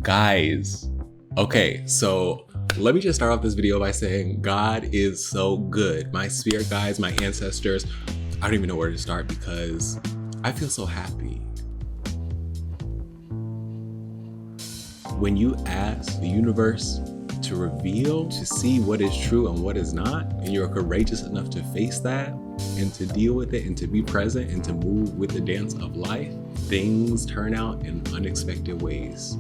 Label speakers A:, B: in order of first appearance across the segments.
A: Guys, okay, so let me just start off this video by saying God is so good. My spirit guides, my ancestors, I don't even know where to start because I feel so happy. When you ask the universe to reveal, to see what is true and what is not, and you're courageous enough to face that and to deal with it and to be present and to move with the dance of life, things turn out in unexpected ways.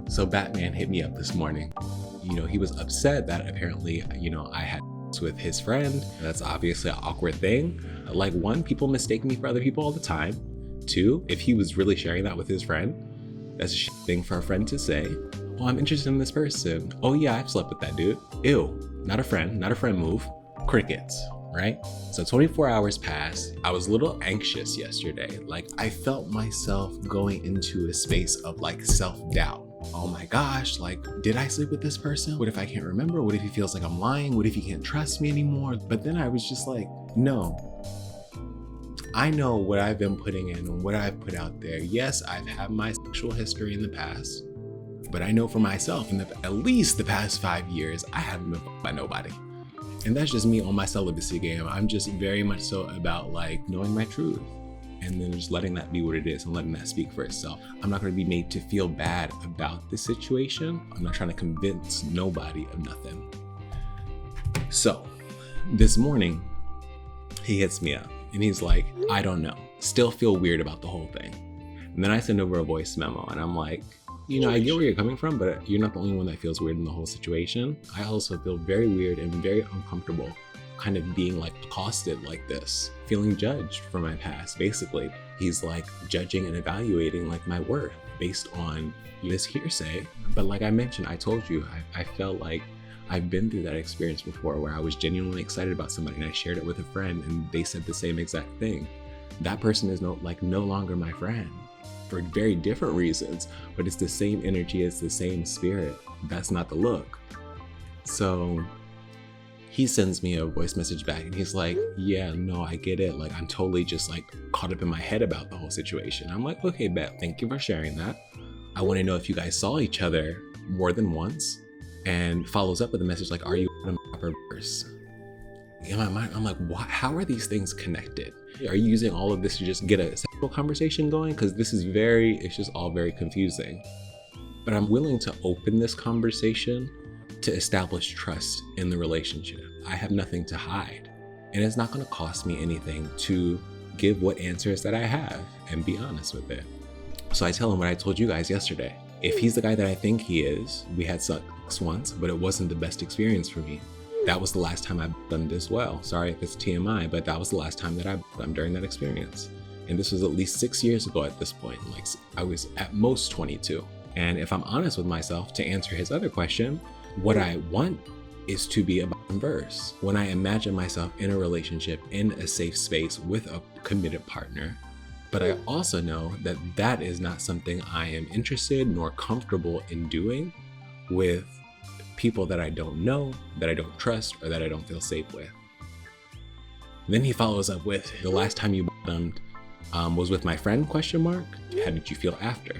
A: So Batman hit me up this morning. He was upset that apparently, I had with his friend. That's obviously an awkward thing. Like, one, people mistake me for other people all the time. Two, if he was really sharing that with his friend, that's a thing for a friend to say. Oh, I'm interested in this person. Oh yeah, I've slept with that dude. Ew, not a friend move. Crickets, right? So 24 hours passed. I was a little anxious yesterday. Like, I felt myself going into a space of like self-doubt. Oh my gosh, like, did I sleep with this person? What if I can't remember? What if he feels like I'm lying? What if he can't trust me anymore? But then I was just like, no. I know what I've been putting in and what I've put out there. Yes, I've had my sexual history in the past, but I know for myself in at least the past 5 years, I haven't been fucked by nobody. And that's just me on my celibacy game. I'm just very much so about like knowing my truth and then just letting that be what it is and letting that speak for itself. I'm not going to be made to feel bad about the situation. I'm not trying to convince nobody of nothing. So this morning, he hits me up and he's like, I don't know, still feel weird about the whole thing. And then I send over a voice memo and I'm like, I get where you're coming from, but you're not the only one that feels weird in the whole situation. I also feel very weird and very uncomfortable kind of being like accosted like this, feeling judged for my past. Basically, he's like judging and evaluating like my worth based on this hearsay. But like I mentioned, I told you, I felt like I've been through that experience before where I was genuinely excited about somebody and I shared it with a friend and they said the same exact thing. That person is no longer my friend for very different reasons, but it's the same energy, it's the same spirit. That's not the look. So he sends me a voice message back and he's like, yeah, no, I get it. Like, I'm totally just like caught up in my head about the whole situation. I'm like, okay, Bet, thank you for sharing that. I want to know if you guys saw each other more than once, and follows up with a message like, are you a perverse? In my mind, I'm like, what? How are these things connected? Are you using all of this to just get a sexual conversation going? Because this is it's just all very confusing. But I'm willing to open this conversation to establish trust in the relationship. I have nothing to hide. And it's not going to cost me anything to give what answers that I have and be honest with it. So I tell him what I told you guys yesterday. If he's the guy that I think he is, we had sex once, but it wasn't the best experience for me. That was the last time I done as well. Sorry if it's TMI, but that was the last time that I done during that experience. And this was at least 6 years ago at this point. Like, I was at most 22. And if I'm honest with myself, to answer his other question, what I want is to be about verse. When I imagine myself in a relationship, in a safe space with a committed partner, but I also know that that is not something I am interested nor comfortable in doing with people that I don't know, that I don't trust, or that I don't feel safe with. Then he follows up with, the last time you bottomed was with my friend, ? How did you feel after?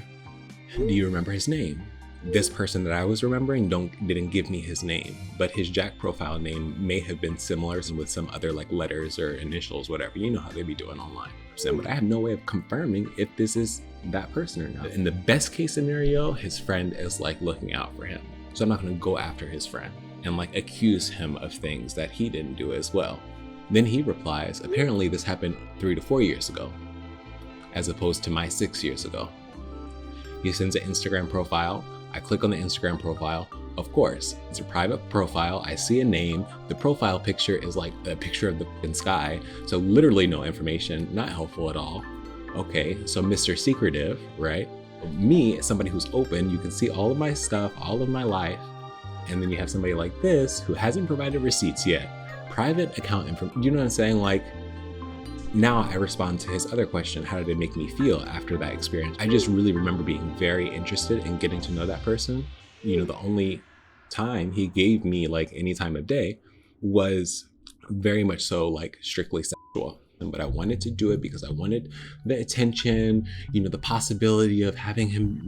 A: Do you remember his name? This person that I was remembering didn't give me his name, but his Jack profile name may have been similar with some other like letters or initials, whatever. You know how they be doing online. But I have no way of confirming if this is that person or not. In the best case scenario, his friend is like looking out for him. So I'm not going to go after his friend and like accuse him of things that he didn't do as well. Then he replies, apparently this happened 3 to 4 years ago, as opposed to my 6 years ago. He sends an Instagram profile. I click on the Instagram profile. Of course, it's a private profile. I see a name. The profile picture is like a picture of the sky. So literally no information, not helpful at all. Okay, so Mr. Secretive, right? Me, somebody who's open, you can see all of my stuff, all of my life. And then you have somebody like this who hasn't provided receipts yet. Private account info, you know what I'm saying? Like, now I respond to his other question, how did it make me feel after that experience? I just really remember being very interested in getting to know that person. The only time he gave me like any time of day was very much so like strictly sexual. but I wanted to do it because I wanted the attention, the possibility of having him,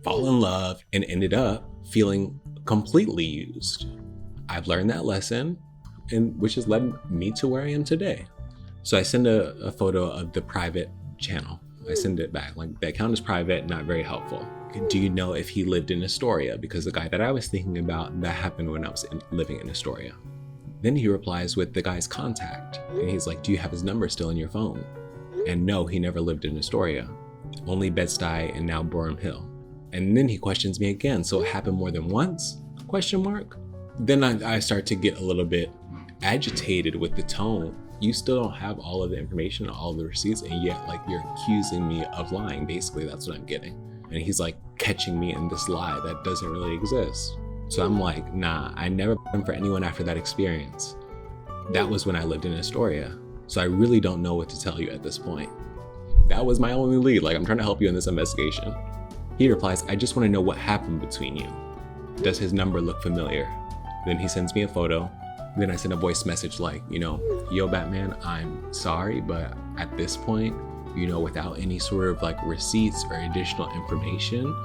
A: fall in love, and ended up feeling completely used. I've learned that lesson, and which has led me to where I am today. So I send a photo of the private channel. I send it back, like, the account is private, not very helpful. Do you know if he lived in Astoria? Because the guy that I was thinking about, that happened when I was living in Astoria. Then he replies with the guy's contact. And he's like, do you have his number still in your phone? And no, he never lived in Astoria. Only Bed-Stuy and now Borum Hill. And then he questions me again. So it happened more than once? ? Then I start to get a little bit agitated with the tone. You still don't have all of the information, all of the receipts, and yet, like, you're accusing me of lying. Basically, that's what I'm getting. And he's like catching me in this lie that doesn't really exist. So I'm like, nah, I never for anyone after that experience. That was when I lived in Astoria. So I really don't know what to tell you at this point. That was my only lead. Like, I'm trying to help you in this investigation. He replies, I just want to know what happened between you. Does his number look familiar? Then he sends me a photo. Then I send a voice message like, yo, Batman, I'm sorry, but at this point, without any sort of like receipts or additional information,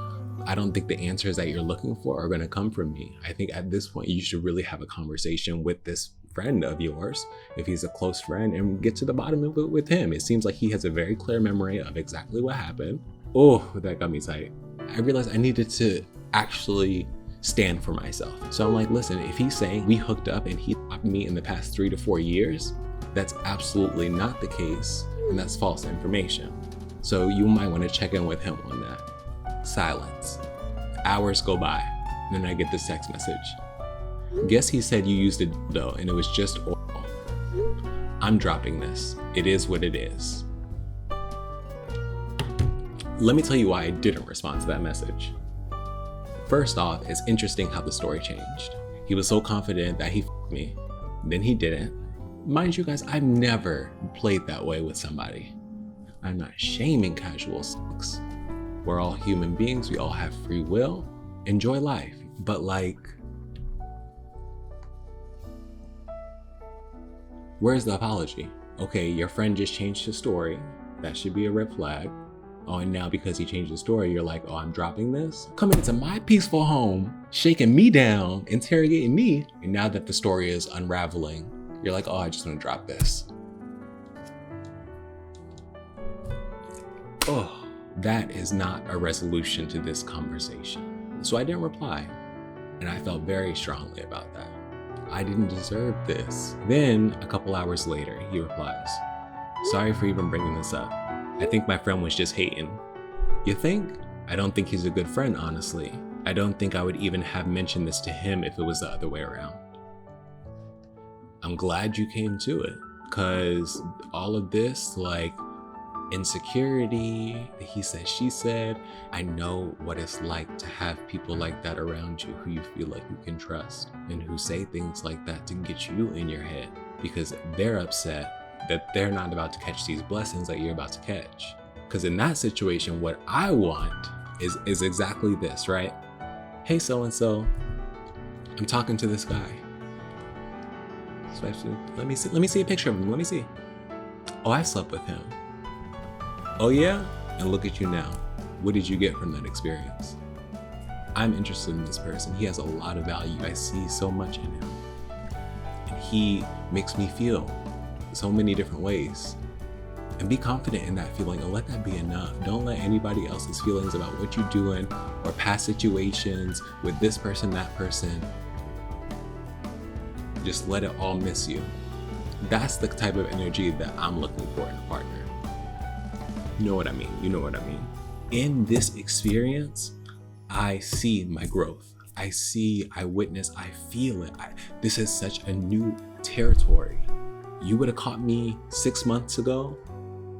A: I don't think the answers that you're looking for are going to come from me. I think at this point, you should really have a conversation with this friend of yours, if he's a close friend, and get to the bottom of it with him. It seems like he has a very clear memory of exactly what happened. Oh, that got me tight. I realized I needed to actually stand for myself. So I'm like, listen, if he's saying we hooked up and he fucked me in the past 3 to 4 years, that's absolutely not the case, and that's false information. So you might want to check in with him on that. Silence. Hours go by, and then I get this text message. Guess he said you used it though, and it was just oral. I'm dropping this. It is what it is. Let me tell you why I didn't respond to that message. First off, it's interesting how the story changed. He was so confident that he f***ed me, then he didn't. Mind you guys, I've never played that way with somebody. I'm not shaming casual sex. We're all human beings, we all have free will. Enjoy life. But like, where's the apology? Okay, your friend just changed his story. That should be a red flag. Oh, and now because he changed the story, you're like, oh, I'm dropping this? Coming into my peaceful home, shaking me down, interrogating me. And now that the story is unraveling, you're like, oh, I just want to drop this. Oh, that is not a resolution to this conversation. So I didn't reply. And I felt very strongly about that. I didn't deserve this. Then a couple hours later, he replies, sorry for even bringing this up. I think my friend was just hating. You think? I don't think he's a good friend, honestly. I don't think I would even have mentioned this to him if it was the other way around. I'm glad you came to it, because all of this, like, insecurity, he said, she said, I know what it's like to have people like that around you who you feel like you can trust and who say things like that to get you in your head because they're upset that they're not about to catch these blessings that you're about to catch. Because in that situation, what I want is exactly this, right? Hey, so-and-so, I'm talking to this guy. Especially, let me see a picture of him. Let me see. Oh, I slept with him. Oh yeah? And look at you now. What did you get from that experience? I'm interested in this person. He has a lot of value. I see so much in him. And he makes me feel so many different ways. And be confident in that feeling and let that be enough. Don't let anybody else's feelings about what you're doing or past situations with this person, that person, just let it all miss you. That's the type of energy that I'm looking for in a partner. You know what I mean? You know what I mean? In this experience, I see my growth. I witness, I feel it. This is such a new territory. You would have caught me 6 months ago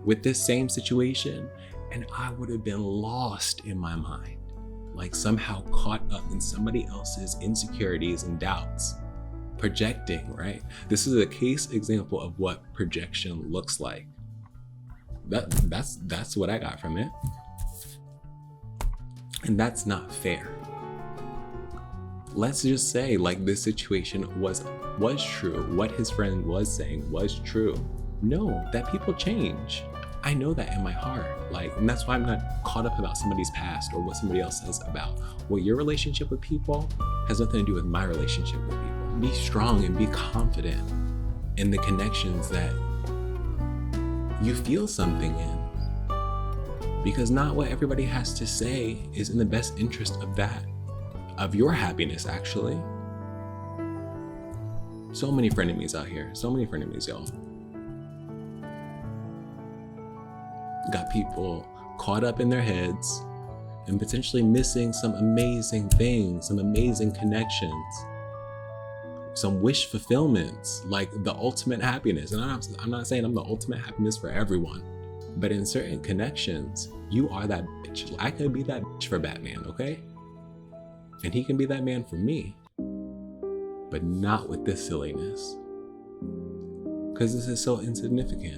A: with this same situation, and I would have been lost in my mind, like somehow caught up in somebody else's insecurities and doubts. Projecting, right? This is a case example of what projection looks like. That's what I got from it. And that's not fair. Let's just say like this situation was true. What his friend was saying was true. know that people change. I know that in my heart. Like, and that's why I'm not caught up about somebody's past or what somebody else says about what your relationship with people has nothing to do with my relationship with people. Be strong and be confident in the connections that you feel something in. Because not what everybody has to say is in the best interest of your happiness, actually. So many frenemies out here. So many frenemies, y'all. Got people caught up in their heads and potentially missing some amazing things, some amazing connections, some wish fulfillments, like the ultimate happiness. And I'm not saying I'm the ultimate happiness for everyone, but in certain connections, you are that bitch. I could be that bitch for Batman, okay? And he can be that man for me, but not with this silliness. Because this is so insignificant.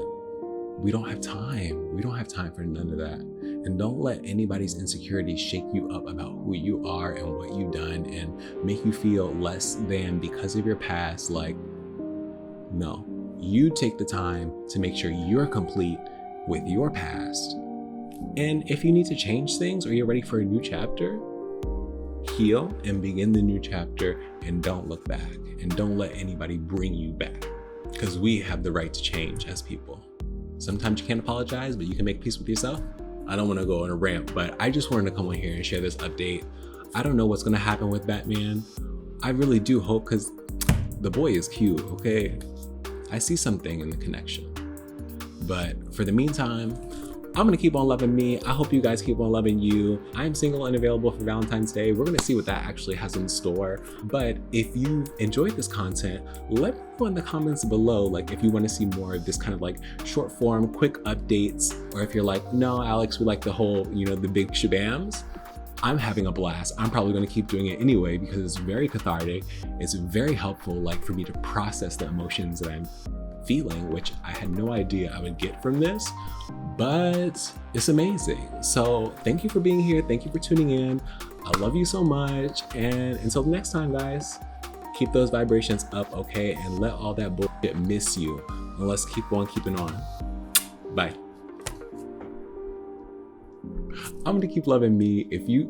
A: We don't have time. We don't have time for none of that. And don't let anybody's insecurities shake you up about who you are and what you've done and make you feel less than because of your past. Like, no, you take the time to make sure you're complete with your past. And if you need to change things or you're ready for a new chapter, heal and begin the new chapter, and don't look back and don't let anybody bring you back, because we have the right to change as people. Sometimes you can't apologize, but you can make peace with yourself. I don't want to go on a rant, but I just wanted to come on here and share this update. I don't know what's going to happen with Batman. I really do hope, because the boy is cute, okay? I see something in the connection. But for the meantime, I'm gonna keep on loving me. I hope you guys keep on loving you. I'm single and available for Valentine's Day. We're gonna see what that actually has in store. But if you enjoyed this content, let me know in the comments below, like if you wanna see more of this kind of like short form, quick updates, or if you're like, no, Alex, we like the whole, the big shabams. I'm having a blast. I'm probably gonna keep doing it anyway because it's very cathartic. It's very helpful, like for me to process the emotions that I'm feeling, which I had no idea I would get from this, but it's amazing. So thank you for being here. Thank you for tuning in. I love you so much. And until next time, guys, keep those vibrations up, okay? And let all that bullshit miss you. And let's keep on keeping on. Bye. I'm gonna keep loving me if you